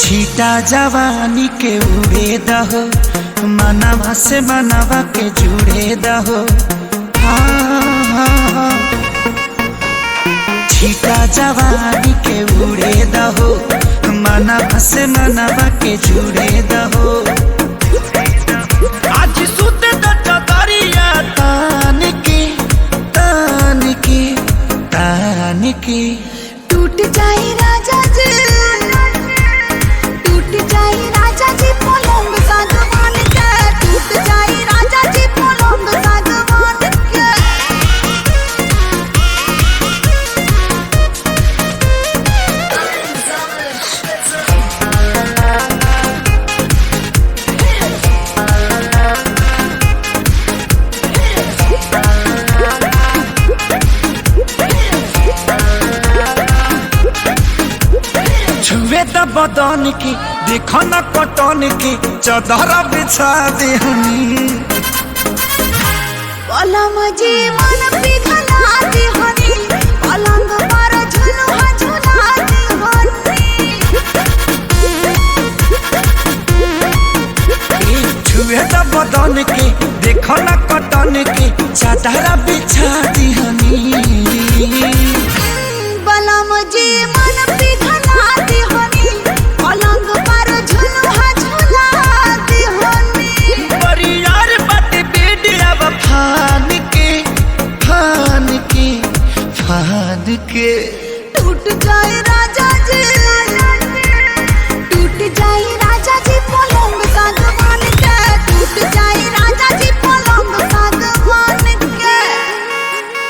छीटा जवानी के उड़े दहो, मनवा से मनवा के जुड़े दहो। छीटा जवानी के उड़े दहो, मनवा से मनवा के जुड़े दहो। आज सुते दरिया तान के तान के तान के टूट जाए राजा जी, टूट जाए राजा जी पलंग सागवान के, टूट जाए राजा जी पलंग सागवान के। छुए द बदन की देखो न कटन की चदर बिछा देहनी। पलम जी मन पिघला देहनी, पलंग पर झुलुआ झुला देहनी। छुए द बदन की देखो न कटन की चदर बिछा देहनी। पलम जी मन पिघला देहनी, पलंग पर झुलुआ झुला देहनी। परियार बाटे बेड अब फान के फान के फान के